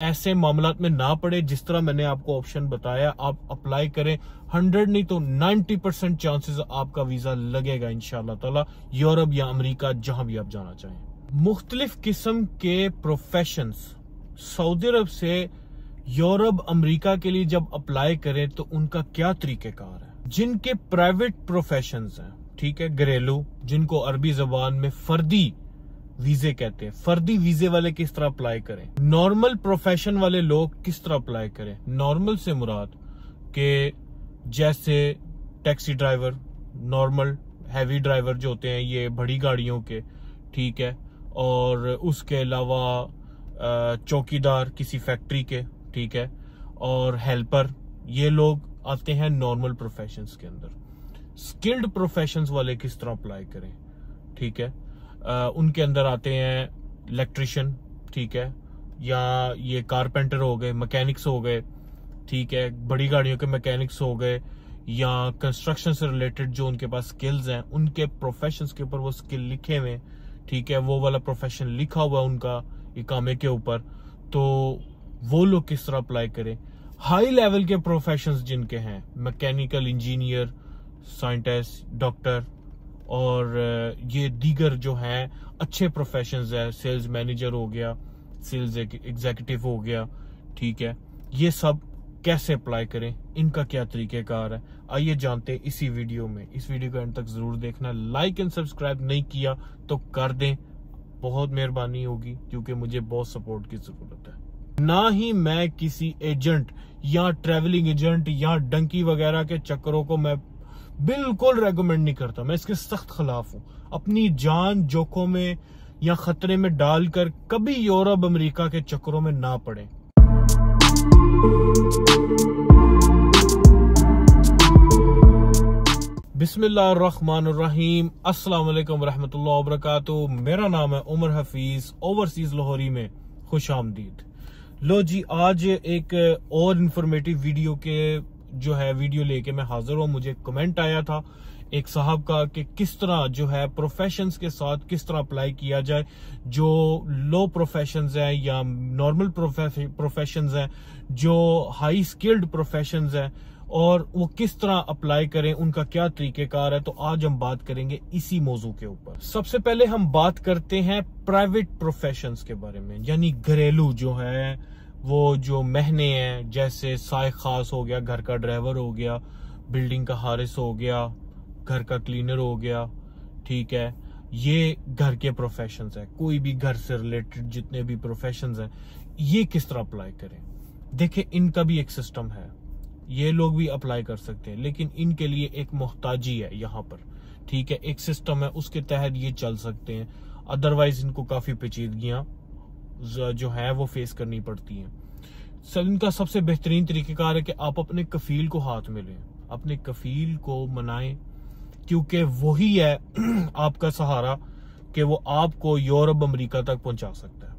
ऐसे मामलात में ना पड़े। जिस तरह मैंने आपको ऑप्शन बताया, आप अप्लाई करें। 100 नहीं तो 90% चांसेस आपका वीजा लगेगा इंशाल्लाह ताला, यूरोप या अमेरिका, जहां भी आप जाना चाहें। मुख्तलिफ किस्म के प्रोफेशंस सऊदी अरब से यूरोप अमेरिका के लिए जब अप्लाई करें तो उनका क्या तरीकेकार है। जिनके प्राइवेट प्रोफेशंस हैं, ठीक है, घरेलू, जिनको अरबी जबान में फर्दी वीजे कहते हैं, फर्दी वीजे वाले किस तरह अप्लाई करें। नॉर्मल प्रोफेशन वाले लोग किस तरह अप्लाई करें। नॉर्मल से मुराद के जैसे taxi driver, normal heavy driver जो होते हैं ये बड़ी गाड़ियों के, ठीक है, और उसके अलावा चौकीदार किसी फैक्ट्री के, ठीक है, और हेल्पर, ये लोग आते हैं नॉर्मल प्रोफेशंस के अंदर। स्किल्ड प्रोफेशंस वाले किस तरह अप्लाई करें, ठीक है, उनके अंदर आते हैं इलेक्ट्रिशियन, ठीक है, या ये कारपेंटर हो गए, मैकेनिक्स हो गए, ठीक है, बड़ी गाड़ियों के मैकेनिक्स हो गए, या कंस्ट्रक्शन से रिलेटेड जो उनके पास स्किल्स हैं, उनके प्रोफेशंस के ऊपर वो स्किल लिखे हुए, ठीक है, वो वाला प्रोफेशन लिखा हुआ उनका इकामे के ऊपर, तो वो लोग किस तरह अप्लाई करें। हाई लेवल के प्रोफेशंस जिनके हैं, मैकेनिकल इंजीनियर, साइंटिस्ट, डॉक्टर, और ये दीगर जो हैं अच्छे प्रोफेशंस है, सेल्स मैनेजर हो गया, सेल्स एग्जीक्यूटिव हो गया, ठीक है, ये सब कैसे अप्लाई करें, इनका क्या तरीकेकार है, आइए जानते हैं इसी वीडियो में। इस वीडियो को अंत तक जरूर देखना। लाइक एंड सब्सक्राइब नहीं किया तो कर दें, बहुत मेहरबानी होगी, क्योंकि मुझे बहुत सपोर्ट की जरूरत है। ना ही मैं किसी एजेंट या ट्रेवलिंग एजेंट या डंकी वगैरह के चक्करों को मैं बिल्कुल रेकमेंड नहीं करता, मैं इसके सख्त खिलाफ हूं। अपनी जान जोखों में या खतरे में डालकर कभी यूरोप अमेरिका के चक्करों में ना पड़े। बिस्मिल्लाहिर्रहमानिर्रहीम, अस्सलाम वालेकुम रहमतुल्लाहि व बरकातुहू। मेरा नाम है उमर हफीज, ओवरसीज लाहौरी में खुश आमदीद। लो जी, आज एक और इंफॉर्मेटिव वीडियो के जो है वीडियो लेके मैं हाजिर हूँ। मुझे कमेंट आया था एक साहब का कि किस तरह जो है प्रोफेशंस के साथ किस तरह अप्लाई किया जाए, जो लो प्रोफेशंस है या नॉर्मल प्रोफेशंस है, जो हाई स्किल्ड प्रोफेशंस है, और वो किस तरह अप्लाई करें, उनका क्या तरीकेकार है। तो आज हम बात करेंगे इसी मौजू के ऊपर। सबसे पहले हम बात करते हैं प्राइवेट प्रोफेशंस के बारे में, यानी घरेलू जो है, वो जो महने हैं, जैसे साय खास हो गया, घर का ड्राइवर हो गया, बिल्डिंग का हारिस हो गया, घर का क्लीनर हो गया, ठीक है, ये घर के प्रोफेशंस है। कोई भी घर से रिलेटेड जितने भी प्रोफेशंस हैं, ये किस तरह अप्लाई करें। देखिए, इनका भी एक सिस्टम है, ये लोग भी अप्लाई कर सकते हैं, लेकिन इनके लिए एक मोहताजी है यहाँ पर, ठीक है, एक सिस्टम है, उसके तहत ये चल सकते हैं। अदरवाइज इनको काफी पेचीदगियां जो है वो फेस करनी पड़ती हैं। इनका सबसे बेहतरीन तरीकेकार है कि आप अपने कफील को हाथ में लें, अपने कफील को मनाएं, क्योंकि वही है आपका सहारा कि वो आपको यूरोप अमेरिका तक पहुंचा सकता है।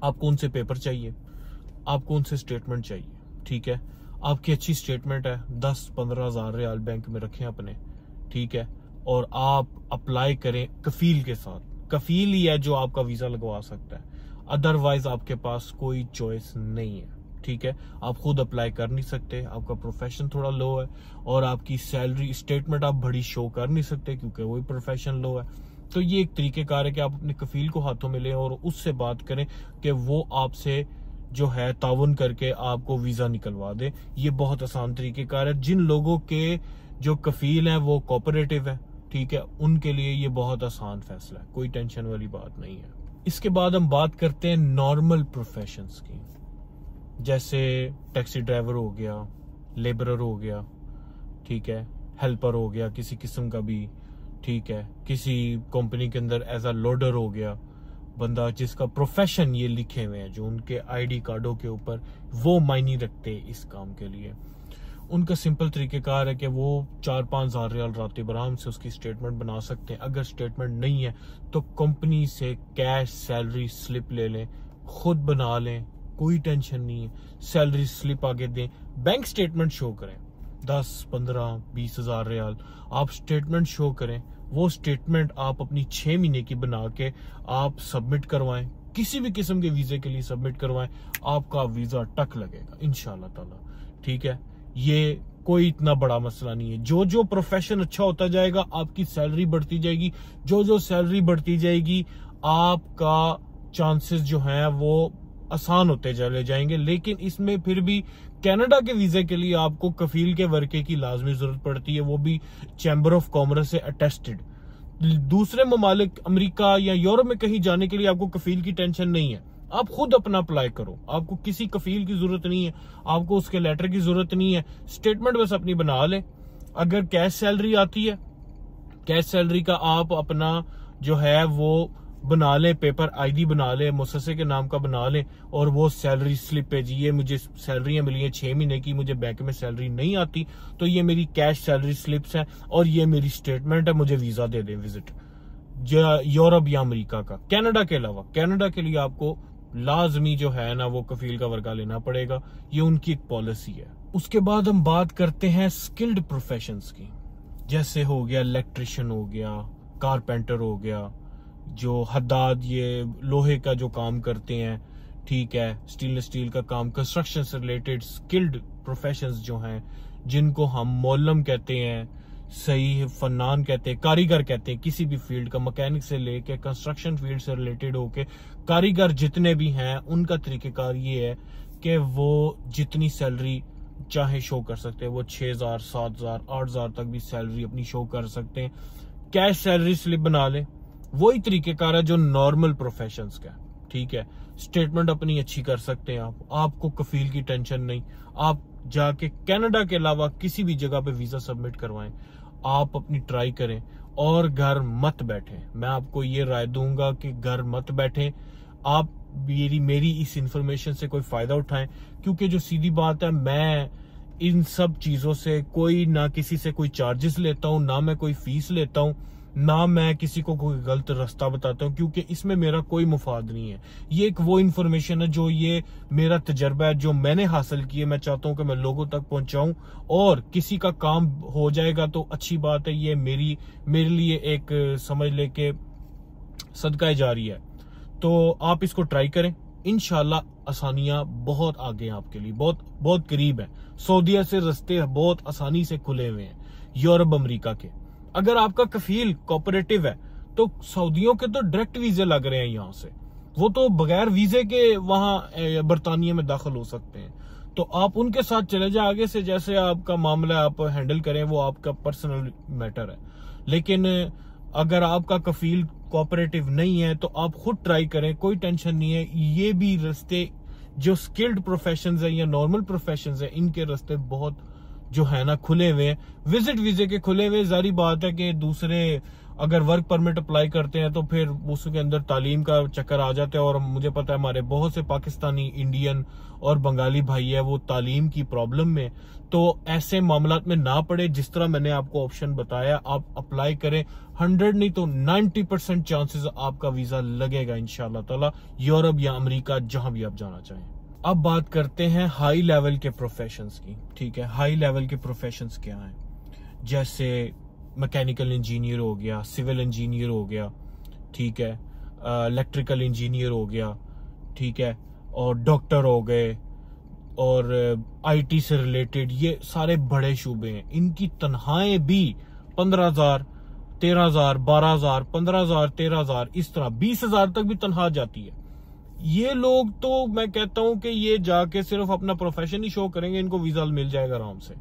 आपको उनसे पेपर चाहिए, आपको उनसे स्टेटमेंट चाहिए, ठीक है, आपकी अच्छी स्टेटमेंट है, 10-15 हज़ार रियाल बैंक में रखें अपने, ठीक है, और आप अप्लाई करें कफील के साथ। कफील ही है जो आपका वीजा लगवा सकता है, अदरवाइज आपके पास कोई चॉइस नहीं है, ठीक है। आप खुद अप्लाई कर नहीं सकते, आपका प्रोफेशन थोड़ा लो है, और आपकी सैलरी स्टेटमेंट आप बड़ी शो कर नहीं सकते क्योंकि वही प्रोफेशन लो है। तो ये एक तरीकेकार है कि आप अपने कफील को हाथों में लें और उससे बात करें कि वो आपसे जो है ताउन करके आपको वीजा निकलवा दे। ये बहुत आसान तरीकेकार है। जिन लोगों के जो कफील हैं वो कोऑपरेटिव है, ठीक है, उनके लिए ये बहुत आसान फैसला है, कोई टेंशन वाली बात नहीं है। इसके बाद हम बात करते हैं नॉर्मल प्रोफेशंस की, जैसे टैक्सी ड्राइवर हो गया, लेबरर हो गया, ठीक है, हेल्पर हो गया किसी किस्म का भी, ठीक है, किसी कंपनी के अंदर एज अ लोडर हो गया बंदा, जिसका प्रोफेशन ये लिखे हुए हैं, जो उनके आईडी कार्डों के ऊपर वो मायने रखते हैं इस काम के लिए। उनका सिंपल तरीकेकार है कि वो 4-5 हज़ार रियाल रात आराम से उसकी स्टेटमेंट बना सकते हैं। अगर स्टेटमेंट नहीं है तो कंपनी से कैश सैलरी स्लिप ले लें, खुद बना लें, कोई टेंशन नहीं है। सैलरी स्लिप आगे दें, बैंक स्टेटमेंट शो करें, 10-15-20 हज़ार रियाल आप स्टेटमेंट शो करें। वो स्टेटमेंट आप अपनी 6 महीने की बना के आप सबमिट करवाएं किसी भी किस्म के वीजे के लिए सबमिट करवाएं, आपका वीजा टक लगेगा इंशाल्लाह ताला। ठीक है, ये कोई इतना बड़ा मसला नहीं है। जो जो प्रोफेशन अच्छा होता जाएगा आपकी सैलरी बढ़ती जाएगी, जो जो सैलरी बढ़ती जाएगी आपका चांसेस जो हैं वो आसान होते चले जाएंगे। लेकिन इसमें फिर भी कनाडा के वीजे के लिए आपको कफील के वर्के की लाजमी जरूरत पड़ती है, वो भी चैम्बर ऑफ कॉमर्स से अटेस्टेड। दूसरे ममालिक अमेरिका या यूरोप में कहीं जाने के लिए आपको कफील की टेंशन नहीं है, आप खुद अपना अप्लाई करो, आपको किसी कफील की जरूरत नहीं है, आपको उसके लेटर की जरूरत नहीं है। स्टेटमेंट बस अपनी बना ले। अगर कैश सैलरी आती है, कैश सैलरी का आप अपना जो है वो बना ले, पेपर आईडी बना ले, मुसस्से के नाम का बना ले, और वो सैलरी स्लिप है जी, ये मुझे सैलरियां मिली है 6 महीने की, मुझे बैंक में सैलरी नहीं आती, तो ये मेरी कैश सैलरी स्लिप्स है और ये मेरी स्टेटमेंट है, मुझे visa they they visit Europe या अमेरिका का। कनाडा के अलावा, कनाडा के लिए आपको लाजमी जो है ना वो कफील का वर्का लेना पड़ेगा, ये उनकी एक पॉलिसी है। उसके बाद हम बात करते हैं स्किल्ड प्रोफेशंस की, जैसे हो गया इलेक्ट्रिशियन, हो गया कारपेंटर, हो गया जो हद्दाद, ये लोहे का जो काम करते हैं, ठीक है, स्टेनलेस स्टील का काम, कंस्ट्रक्शन से रिलेटेड स्किल्ड प्रोफेशंस जो हैं, जिनको हम मौलम कहते हैं, सही फन्नान कहते हैं, कारीगर कहते हैं, किसी भी फील्ड का, मैकेनिक से लेके कंस्ट्रक्शन फील्ड से रिलेटेड होके कारीगर जितने भी हैं, उनका तरीकेकार ये है कि वो जितनी सैलरी चाहे शो कर सकते हैं, वो 6,000, 7,000, 8,000 तक भी सैलरी अपनी शो कर सकते हैं। कैश सैलरी स्लिप बना ले, वही तरीकेकार है जो नॉर्मल प्रोफेशंस का। ठीक है, स्टेटमेंट अपनी अच्छी कर सकते हैं आप, आपको कफील की टेंशन नहीं। आप जाके कनाडा के अलावा किसी भी जगह पे वीजा सबमिट करवाएं, आप अपनी ट्राई करें और घर मत बैठें। मैं आपको ये राय दूंगा कि घर मत बैठें, आप मेरी इस इंफॉर्मेशन से कोई फायदा उठाएं, क्योंकि जो सीधी बात है, मैं इन सब चीजों से कोई ना किसी से कोई चार्जेस लेता हूं, ना मैं कोई फीस लेता हूं, ना मैं किसी को कोई गलत रास्ता बताता हूं, क्योंकि इसमें मेरा कोई मुफाद नहीं है। ये एक वो इन्फॉर्मेशन है जो ये मेरा तजर्बा है, जो मैंने हासिल किया, मैं चाहता हूं कि मैं लोगों तक पहुंचाऊं, और किसी का काम हो जाएगा तो अच्छी बात है। ये मेरे लिए एक समझ ले के सदका जारी है। तो आप इसको ट्राई करें, इंशाल्लाह आसानियां बहुत आगे हैं आपके लिए, बहुत बहुत करीब है। सऊदीया से रास्ते बहुत आसानी से खुले हुए हैं, यूरोप अमेरिका के। अगर आपका कफील कोऑपरेटिव है तो सऊदियों के तो डायरेक्ट वीजे लग रहे हैं यहाँ से, वो तो बगैर वीजे के वहां बरतानिया में दाखिल हो सकते हैं। तो आप उनके साथ चले जाए, आगे से जैसे आपका मामला आप हैंडल करें, वो आपका पर्सनल मैटर है। लेकिन अगर आपका कफील कोऑपरेटिव नहीं है तो आप खुद ट्राई करें, कोई टेंशन नहीं है। ये भी रास्ते जो स्किल्ड प्रोफेशंस है या नॉर्मल प्रोफेशंस है, इनके रास्ते बहुत जो है ना खुले हुए हैं, विजिट वीजे के खुले हुए। जारी बात है कि दूसरे अगर वर्क परमिट अप्लाई करते हैं तो फिर उसके अंदर तालीम का चक्कर आ जाता है, और मुझे पता है हमारे बहुत से पाकिस्तानी, इंडियन और बंगाली भाई है वो तालीम की प्रॉब्लम में। तो ऐसे मामलात में ना पड़े, जिस तरह मैंने आपको ऑप्शन बताया आप अप्लाई करें। 100 नहीं तो 90% चांसेस आपका वीजा लगेगा इंशाल्लाह ताला, यूरोप या अमेरिका, जहां भी आप जाना चाहें। अब बात करते हैं हाई लेवल के प्रोफेशंस की। ठीक है, हाई लेवल के प्रोफेशंस क्या हैं? जैसे मैकेनिकल इंजीनियर हो गया, सिविल इंजीनियर हो गया, ठीक है, इलेक्ट्रिकल इंजीनियर हो गया, ठीक है, और डॉक्टर हो गए, और आईटी से रिलेटेड ये सारे बड़े शूबे हैं। इनकी तनख्वाहें भी 15,000, 13,000, 12,000, 15,000, 13,000, इस तरह 20,000 तक भी तनख्वाह जाती है। ये लोग तो मैं कहता हूं कि ये जाके सिर्फ अपना प्रोफेशन ही शो करेंगे, इनको वीजा मिल जाएगा आराम से।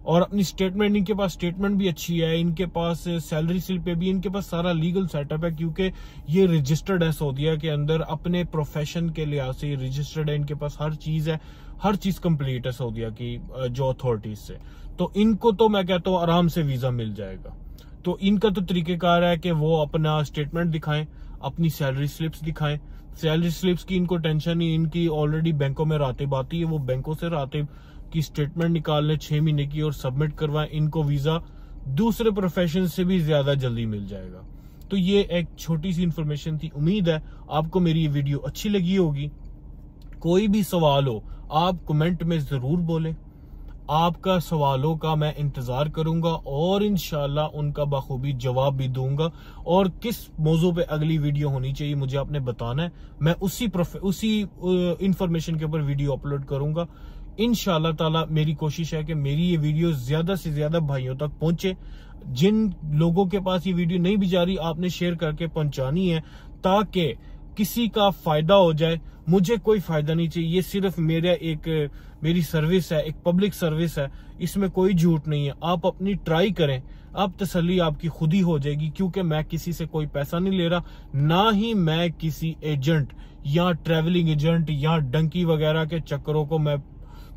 और अपनी स्टेटमेंट, इनके पास स्टेटमेंट भी अच्छी है, इनके पास सैलरी स्लिप पे भी इनके पास सारा लीगल सेटअप है, क्योंकि ये रजिस्टर्ड है सऊदीया के अंदर, अपने प्रोफेशन के लिहाज से रजिस्टर्ड है, इनके पास हर चीज है, हर चीज कंप्लीट है सऊदीया की जो अथॉरिटीज से। तो इनको तो मैं कहता हूँ आराम से वीजा मिल जाएगा। तो इनका तो तरीकेकार है कि वो अपना स्टेटमेंट दिखाएं, अपनी सैलरी स्लिप्स दिखाएं। सैलरी स्लिप्स की इनको टेंशन नहीं, इनकी ऑलरेडी बैंकों में रातिब आती है, वो बैंकों से रातिब की स्टेटमेंट निकाल लें 6 महीने की और सबमिट करवाएं, इनको वीजा दूसरे प्रोफेशन से भी ज्यादा जल्दी मिल जाएगा। तो ये एक छोटी सी इंफॉर्मेशन थी, उम्मीद है आपको मेरी ये वीडियो अच्छी लगी होगी। कोई भी सवाल हो आप कमेंट में जरूर बोलें, आपका सवालों का मैं इंतजार करूंगा और इंशाल्लाह उनका बखूबी जवाब भी दूंगा। और किस मौजू पे अगली वीडियो होनी चाहिए मुझे आपने बताना है, मैं उसी इंफॉर्मेशन के ऊपर वीडियो अपलोड करूंगा। इंशाल्लाह ताला मेरी कोशिश है कि मेरी ये वीडियो ज्यादा से ज्यादा भाइयों तक पहुंचे। जिन लोगों के पास ये वीडियो नहीं भी जा रही, आपने शेयर करके पहुंचानी है ताकि किसी का फायदा हो जाए। मुझे कोई फायदा नहीं चाहिए, ये सिर्फ मेरी सर्विस है, एक पब्लिक सर्विस है, इसमें कोई झूठ नहीं है। आप अपनी ट्राई करें, आप तसल्ली आपकी खुद ही हो जाएगी, क्योंकि मैं किसी से कोई पैसा नहीं ले रहा, ना ही मैं किसी एजेंट या ट्रेवलिंग एजेंट या डंकी वगैरह के चक्करों को मैं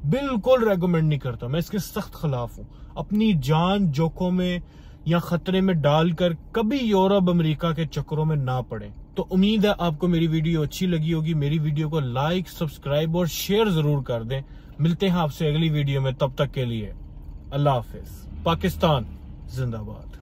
बिल्कुल रेकमेंड नहीं करता। मैं इसके सख्त खिलाफ हूं। अपनी जान जोखों में या खतरे में डालकर कभी यूरोप अमेरिका के चक्करों में ना पड़े। तो उम्मीद है आपको मेरी वीडियो अच्छी लगी होगी। मेरी वीडियो को लाइक, सब्सक्राइब और शेयर जरूर कर दें। मिलते हैं आपसे अगली वीडियो में, तब तक के लिए अल्लाह हाफिज। पाकिस्तान जिंदाबाद।